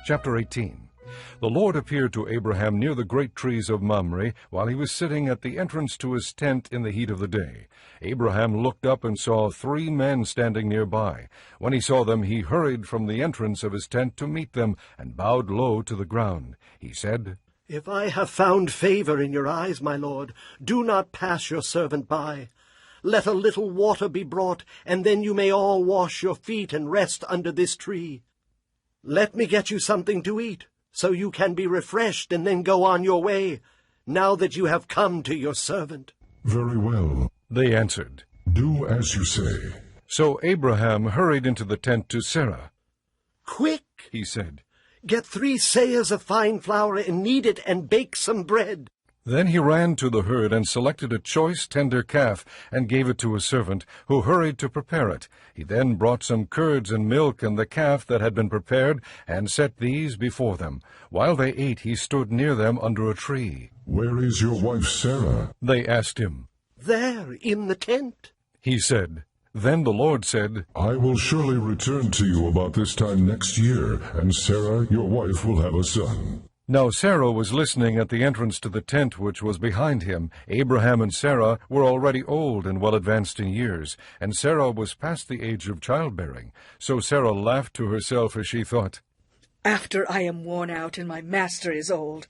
Chapter 18. The Lord appeared to Abraham near the great trees of Mamre, while he was sitting at the entrance to his tent in the heat of the day. Abraham looked up and saw 3 men standing nearby. When he saw them, he hurried from the entrance of his tent to meet them, and bowed low to the ground. He said, "If I have found favor in your eyes, my lord, do not pass your servant by. Let a little water be brought, and then you may all wash your feet and rest under this tree. Let me get you something to eat, so you can be refreshed and then go on your way, now that you have come to your servant." "Very well," they answered. "Do as you say." So Abraham hurried into the tent to Sarah. "Quick," he said. "get 3 seahs of fine flour and knead it and bake some bread." Then he ran to the herd and selected a choice tender calf and gave it to his servant, who hurried to prepare it. He then brought some curds and milk and the calf that had been prepared and set these before them. While they ate, he stood near them under a tree. "Where is your wife Sarah?" they asked him. "There, in the tent," he said. Then the Lord said, "I will surely return to you about this time next year, and Sarah, your wife, will have a son." Now Sarah was listening at the entrance to the tent which was behind him. Abraham and Sarah were already old and well advanced in years, and Sarah was past the age of childbearing. So Sarah laughed to herself as she thought, "After I am worn out and my master is old,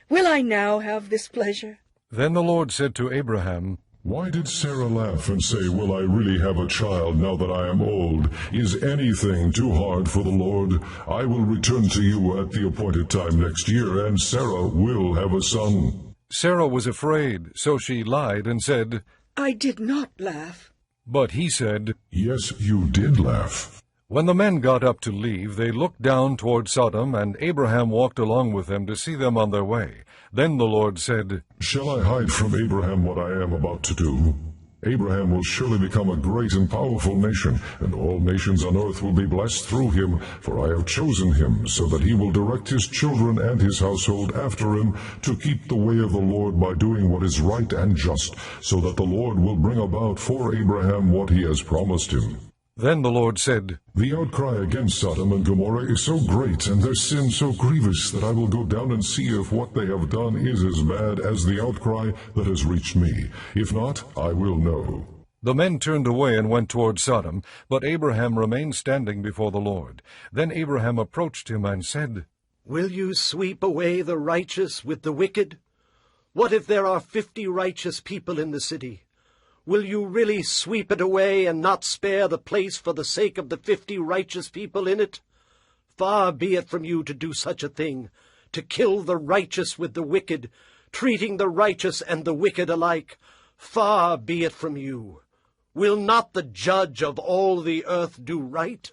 will I now have this pleasure?" Then the Lord said to Abraham, "Why did Sarah laugh and say, 'Will I really have a child now that I am old? Is anything too hard for the Lord? I will return to you at the appointed time next year, and Sarah will have a son.'" Sarah was afraid, so she lied and said, "I did not laugh." But he said, "Yes, you did laugh." When the men got up to leave, they looked down toward Sodom, and Abraham walked along with them to see them on their way. Then the Lord said, "Shall I hide from Abraham what I am about to do? Abraham will surely become a great and powerful nation, and all nations on earth will be blessed through him, for I have chosen him, so that he will direct his children and his household after him to keep the way of the Lord by doing what is right and just, so that the Lord will bring about for Abraham what he has promised him." Then the Lord said, "The outcry against Sodom and Gomorrah is so great, and their sin so grievous, that I will go down and see if what they have done is as bad as the outcry that has reached me. If not, I will know." The men turned away and went toward Sodom, but Abraham remained standing before the Lord. Then Abraham approached him and said, "Will you sweep away the righteous with the wicked? What if there are 50 righteous people in the city? Will you really sweep it away and not spare the place for the sake of the 50 righteous people in it? Far be it from you to do such a thing, to kill the righteous with the wicked, treating the righteous and the wicked alike. Far be it from you. Will not the judge of all the earth do right?"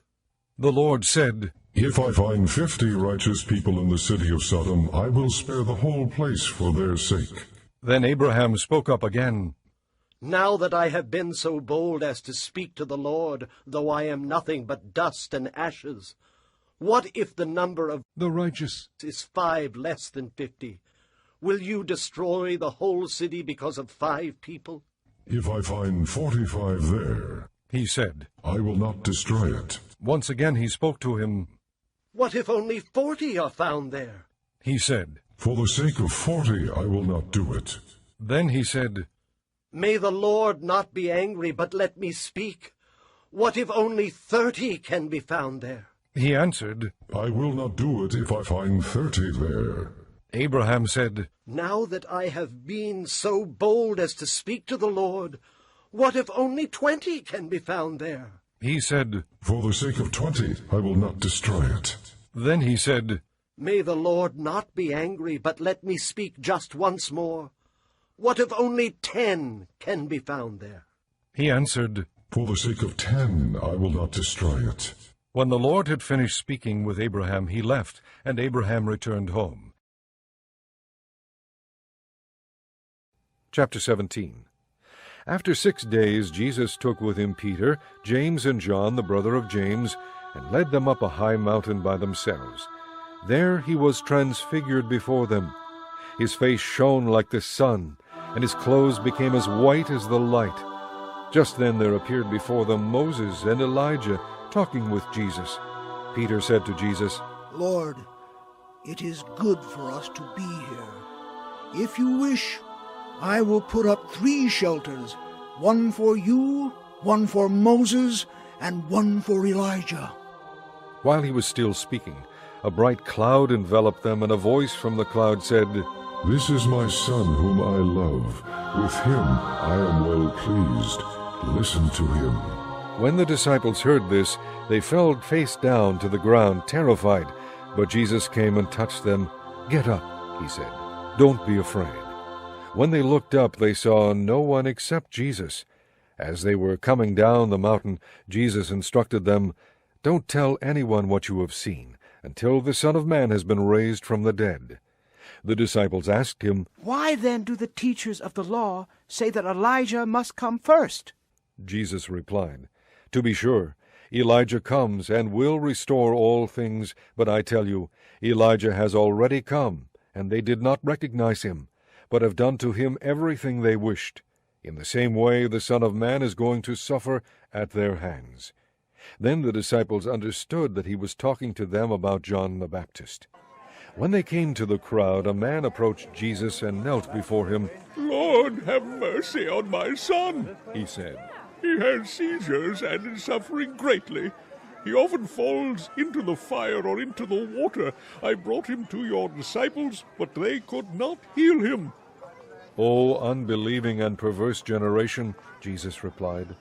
The Lord said, "If I find 50 righteous people in the city of Sodom, I will spare the whole place for their sake." Then Abraham spoke up again. "Now that I have been so bold as to speak to the Lord, though I am nothing but dust and ashes, what if the number of the righteous is 5 less than 50? Will you destroy the whole city because of 5 people?" "If I find 45 there," he said, "I will not destroy it." Once again he spoke to him. "What if only 40 are found there?" He said, "For the sake of 40, I will not do it." Then he said, "May the Lord not be angry, but let me speak. What if only 30 can be found there?" He answered, "I will not do it if I find 30 there." Abraham said, "Now that I have been so bold as to speak to the Lord, what if only 20 can be found there?" He said, "For the sake of 20, I will not destroy it." Then he said, "May the Lord not be angry, but let me speak just once more. What if only 10 can be found there?" He answered, "For the sake of 10, I will not destroy it." When the Lord had finished speaking with Abraham, he left, and Abraham returned home. Chapter 17. After 6 days, Jesus took with him Peter, James, and John, the brother of James, and led them up a high mountain by themselves. There he was transfigured before them. His face shone like the sun, and his clothes became as white as the light. Just then there appeared before them Moses and Elijah talking with Jesus. Peter said to Jesus, "Lord, It is good for us to be here. If you wish, I will put up 3 shelters, one for you, one for Moses, and one for Elijah." While he was still speaking, a bright cloud enveloped them, and a voice from the cloud said, "This is my Son whom I love. With him I am well pleased. Listen to him." When the disciples heard this, they fell face down to the ground, terrified. But Jesus came and touched them. "Get up," he said. "Don't be afraid." When they looked up, they saw no one except Jesus. As they were coming down the mountain, Jesus instructed them, "Don't tell anyone what you have seen, until the Son of Man has been raised from the dead." The disciples asked him, "Why then do the teachers of the law say that Elijah must come first?" Jesus replied, "To be sure, Elijah comes and will restore all things, but I tell you, Elijah has already come, and they did not recognize him, but have done to him everything they wished. In the same way the Son of Man is going to suffer at their hands." Then the disciples understood that he was talking to them about John the Baptist. When they came to the crowd, a man approached Jesus and knelt before him. "Lord, have mercy on my son," He said, "He has seizures and is suffering greatly. He often falls into the fire or into the water. I brought him to your disciples, but they could not heal him." "O unbelieving and perverse generation," Jesus replied,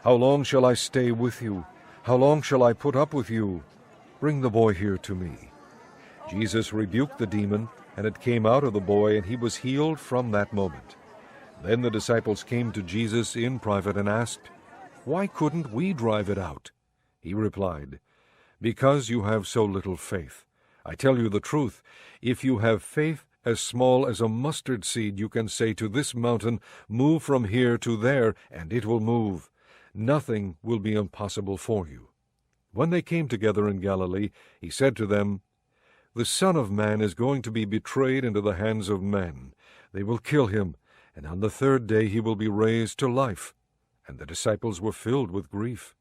"how long shall I stay with you? How long shall I put up with you? Bring the boy here to me." Jesus rebuked the demon, and it came out of the boy, and he was healed from that moment. Then the disciples came to Jesus in private and asked, "Why couldn't we drive it out?" He replied, "Because you have so little faith. I tell you the truth, if you have faith as small as a mustard seed, you can say to this mountain, 'Move from here to there,' and it will move. Nothing will be impossible for you." When they came together in Galilee, he said to them, "The Son of Man is going to be betrayed into the hands of men. They will kill him, and on the 3rd day he will be raised to life." And the disciples were filled with grief.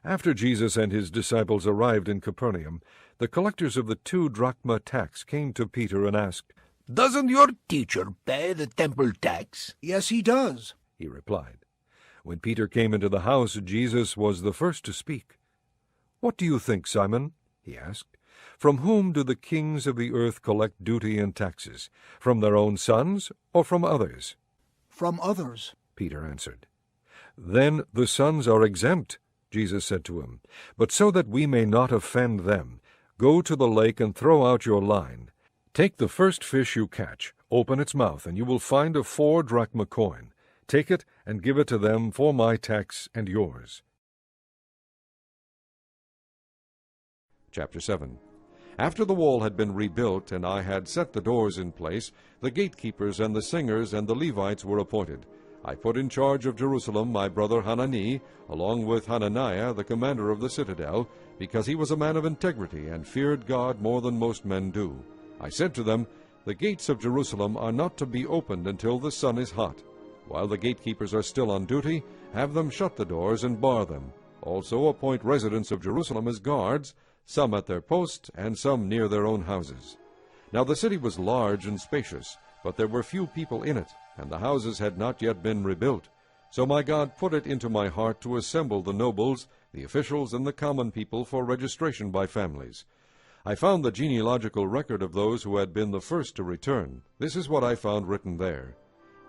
After Jesus and his disciples arrived in Capernaum, the collectors of the 2 drachma tax came to Peter and asked, "Doesn't your teacher pay the temple tax?" "Yes, he does." he replied. When Peter came into the house, Jesus was the first to speak. "What do you think, Simon?" he asked. "From whom do the kings of the earth collect duty and taxes? From their own sons or from others?" "From others." Peter answered. "Then the sons are exempt," Jesus said to him. "But so that we may not offend them, go to the lake and throw out your line. Take the first fish you catch, open its mouth, and you will find a 4 drachma coin. Take it and give it to them for my tax and yours." Chapter 7. After the wall had been rebuilt, and I had set the doors in place, the gatekeepers and the singers and the Levites were appointed. I put in charge of Jerusalem my brother Hanani, along with Hananiah, the commander of the citadel, because he was a man of integrity and feared God more than most men do. I said to them, "The gates of Jerusalem are not to be opened until the sun is hot. While the gatekeepers are still on duty, have them shut the doors and bar them. Also appoint residents of Jerusalem as guards, some at their post, and some near their own houses." Now the city was large and spacious, but there were few people in it, and the houses had not yet been rebuilt. So my God put it into my heart to assemble the nobles, the officials, and the common people for registration by families. I found the genealogical record of those who had been the first to return. This is what I found written there.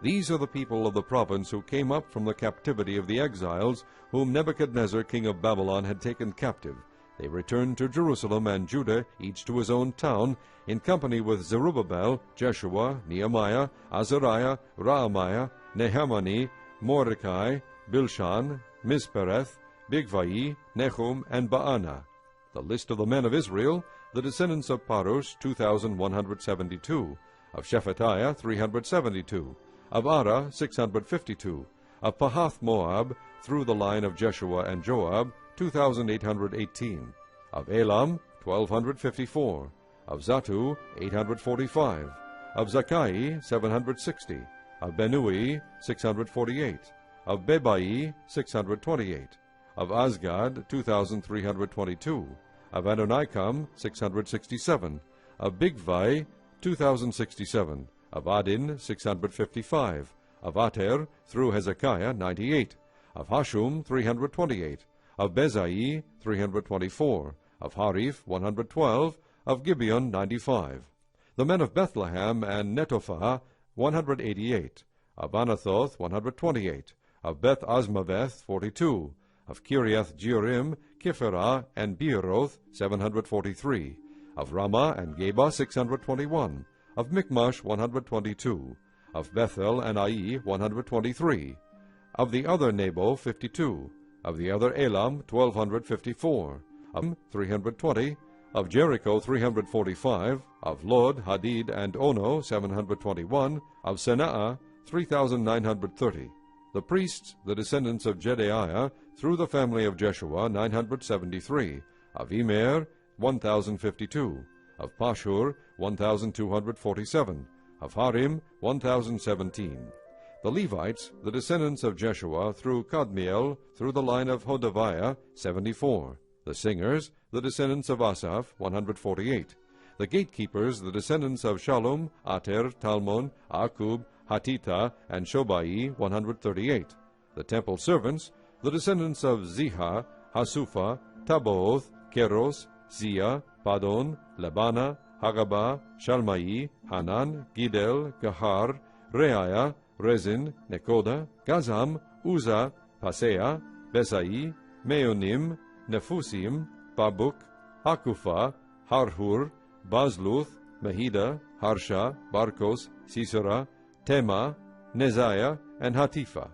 These are the people of the province who came up from the captivity of the exiles, whom Nebuchadnezzar king of Babylon had taken captive. They returned to Jerusalem and Judah, each to his own town, in company with Zerubbabel, Jeshua, Nehemiah, Azariah, Raamiah, Nehemani, Mordecai, Bilshan, Mispereth, Bigvai, Nehum, and Baana. The list of the men of Israel, the descendants of Parosh, 2,172, of Shephatiah, 372, of Ara, 652, of Pahath Moab, through the line of Jeshua and Joab, 2,818, of Elam, 1,254, of Zatu, 845, of Zakkai, 760, of Benui, 648, of Bebai, 628, of Azgad, 2,322, of Adonikam, 667, of Bigvai, 2,067, of Adin, 655, of Ater, through Hezekiah, 98, of Hashum, 328, of Bezai, 324, of Harif, 112, of Gibeon, 95. The men of Bethlehem and Netophah, 188, of Anathoth, 128, of Beth Azmaveth, 42, of Kiriath Jearim, Kipharah, and Beeroth, 743, of Ramah and Geba, 621, of Michmash, 122, of Bethel and Ai, 123, of the other Nebo, 52, of the other Elam, 1,254, of 320, of Jericho, 345, of Lod, Hadid, and Ono, 721, of Senaa, 3,930. The priests, the descendants of Jedaiah, through the family of Jeshua, 973, of Immer, 1,052, of Pashur, 1,247, of Harim, 1,017. The Levites, the descendants of Jeshua, through Kadmiel, through the line of Hodaviah, 74. The singers, the descendants of Asaph, 148. The gatekeepers, the descendants of Shallum, Ater, Talmon, Akub, Hatita, and Shobai, 138. The temple servants, the descendants of Ziha, Hasufa, Tabaoth, Keros, Zia, Padon, Labana, Hagaba, Shalmai, Hanan, Gidel, Gahar, Reaiah, Rezin, Nekoda, Gazam, Uza, Pasea, Besai, Meonim, Nephusim, Babuk, Akufa, Harhur, Bazluth, Mehida, Harsha, Barkos, Sisera, Tema, Neziah, and Hatifa.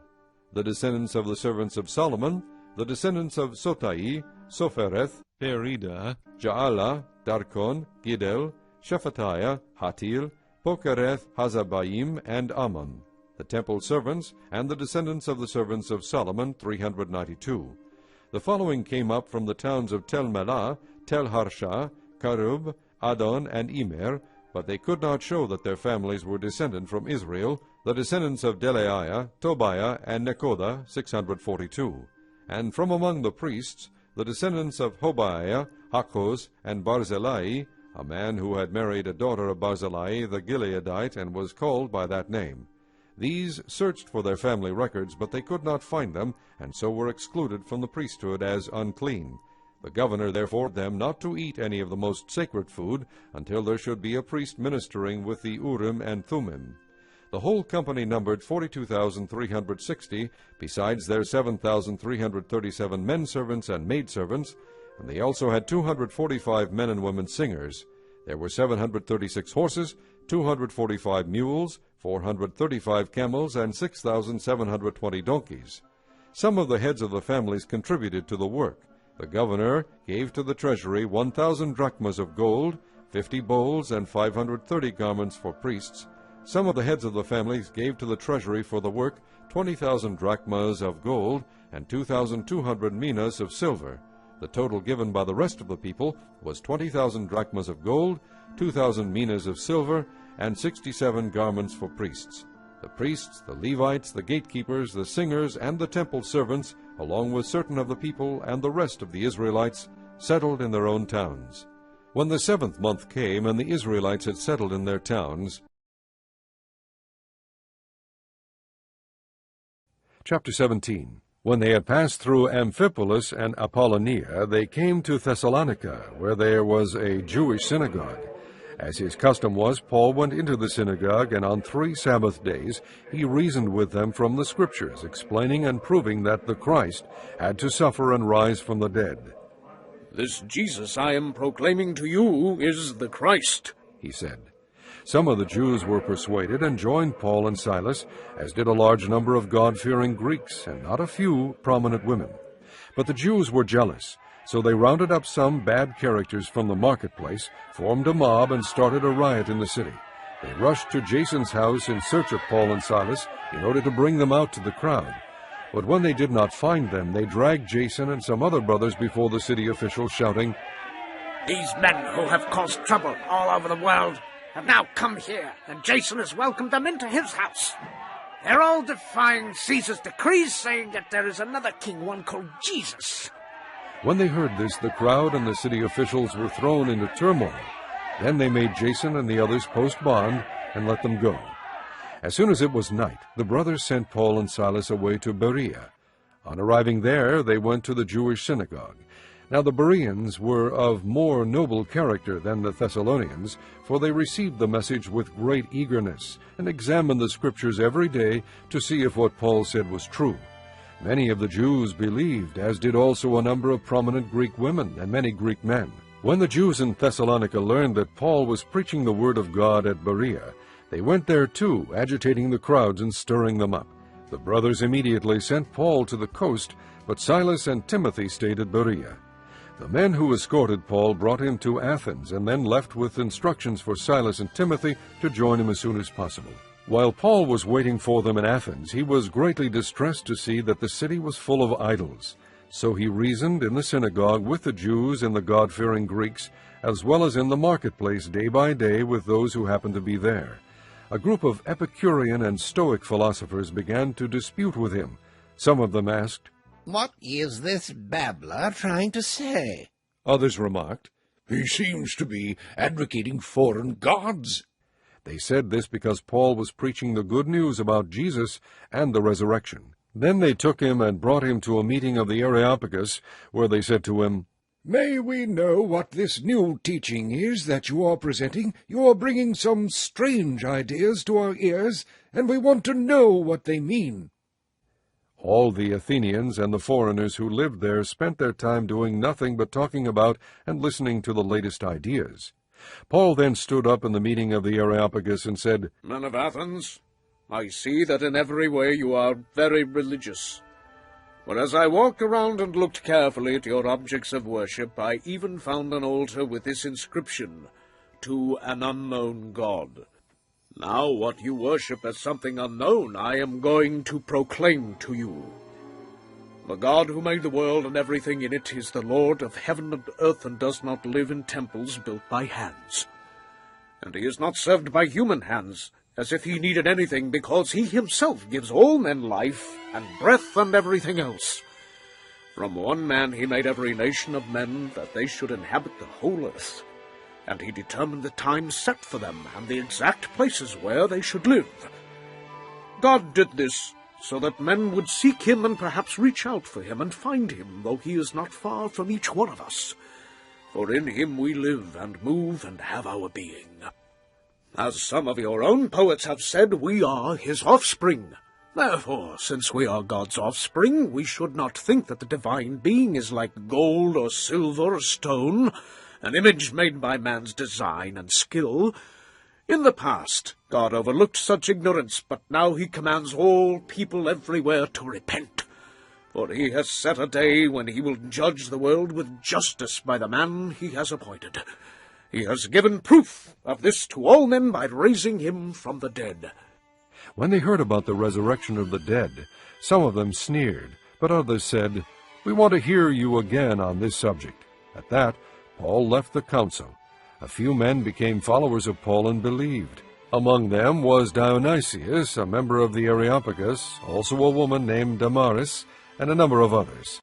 The descendants of the servants of Solomon, the descendants of Sotai, Sophereth, Perida, Jaala, Darkon, Gidel, Shephatiah, Hatil, Pokereth, Hazabaim, and Ammon. The temple servants, and the descendants of the servants of Solomon, 392. The following came up from the towns of Tel Melah, Tel Harsha, Karub, Adon, and Immer, but they could not show that their families were descended from Israel, the descendants of Delaiah, Tobiah, and Nekoda, 642. And from among the priests, the descendants of Hobaiah, Hakkoz, and Barzillai, a man who had married a daughter of Barzillai the Gileadite, and was called by that name. These searched for their family records, but they could not find them, and so were excluded from the priesthood as unclean. The governor therefore ordered them not to eat any of the most sacred food until there should be a priest ministering with the Urim and Thummim. The whole company numbered 42,360, besides their 7,337 men servants and maid servants, and they also had 245 men and women singers. There were 736 horses, 245 mules, 435 camels, and 6,720 donkeys. Some of the heads of the families contributed to the work. The governor gave to the treasury 1,000 drachmas of gold, 50 bowls, and 530 garments for priests. Some of the heads of the families gave to the treasury for the work 20,000 drachmas of gold and 2,200 minas of silver. The total given by the rest of the people was 20,000 drachmas of gold, 2,000 minas of silver, and 67 garments for priests. The priests, the Levites, the gatekeepers, the singers, and the temple servants, along with certain of the people and the rest of the Israelites, settled in their own towns. When the 7th month came, and the Israelites had settled in their towns. Chapter 17. When they had passed through Amphipolis and Apollonia, they came to Thessalonica, where there was a Jewish synagogue. As his custom was, Paul went into the synagogue, and on 3 Sabbath days he reasoned with them from the Scriptures, explaining and proving that the Christ had to suffer and rise from the dead. "This Jesus I am proclaiming to you is the Christ," he said. Some of the Jews were persuaded and joined Paul and Silas, as did a large number of God-fearing Greeks, and not a few prominent women. But the Jews were jealous, so they rounded up some bad characters from the marketplace, formed a mob, and started a riot in the city. They rushed to Jason's house in search of Paul and Silas in order to bring them out to the crowd. But when they did not find them, they dragged Jason and some other brothers before the city officials, shouting, "These men who have caused trouble all over the world have now come here, and Jason has welcomed them into his house. They're all defying Caesar's decrees, saying that there is another king, one called Jesus." When they heard this, the crowd and the city officials were thrown into turmoil. Then they made Jason and the others post bond and let them go. As soon as it was night, the brothers sent Paul and Silas away to Berea. On arriving there, they went to the Jewish synagogue. Now the Bereans were of more noble character than the Thessalonians, for they received the message with great eagerness, and examined the Scriptures every day to see if what Paul said was true. Many of the Jews believed, as did also a number of prominent Greek women and many Greek men. When the Jews in Thessalonica learned that Paul was preaching the word of God at Berea, they went there too, agitating the crowds and stirring them up. The brothers immediately sent Paul to the coast, but Silas and Timothy stayed at Berea. The men who escorted Paul brought him to Athens, and then left with instructions for Silas and Timothy to join him as soon as possible. While Paul was waiting for them in Athens, he was greatly distressed to see that the city was full of idols. So he reasoned in the synagogue with the Jews and the God-fearing Greeks, as well as in the marketplace day by day with those who happened to be there. A group of Epicurean and Stoic philosophers began to dispute with him. Some of them asked, "What is this babbler trying to say?" Others remarked, He seems to be advocating foreign gods. They said this because Paul was preaching the good news about Jesus and the resurrection. Then they took him and brought him to a meeting of the Areopagus, where they said to him, "May we know what this new teaching is that you are presenting? You are bringing some strange ideas to our ears, and we want to know what they mean." All the Athenians and the foreigners who lived there spent their time doing nothing but talking about and listening to the latest ideas. Paul then stood up in the meeting of the Areopagus and said, "Men of Athens, I see that in every way you are very religious. For as I walked around and looked carefully at your objects of worship, I even found an altar with this inscription, 'To an unknown God.' Now what you worship as something unknown, I am going to proclaim to you. The God who made the world and everything in it is the Lord of heaven and earth, and does not live in temples built by hands. And he is not served by human hands, as if he needed anything, because he himself gives all men life and breath and everything else. From one man he made every nation of men, that they should inhabit the whole earth. And he determined the time set for them, and the exact places where they should live. God did this so that men would seek him and perhaps reach out for him and find him, though he is not far from each one of us. For in him we live and move and have our being. As some of your own poets have said, we are his offspring. Therefore, since we are God's offspring, we should not think that the divine being is like gold or silver or stone, an image made by man's design and skill. In the past, God overlooked such ignorance, but now he commands all people everywhere to repent. For he has set a day when he will judge the world with justice by the man he has appointed. He has given proof of this to all men by raising him from the dead." When they heard about the resurrection of the dead, some of them sneered, but others said, "We want to hear you again on this subject." At that, Paul left the council. A few men became followers of Paul and believed. Among them was Dionysius, a member of the Areopagus, also a woman named Damaris, and a number of others.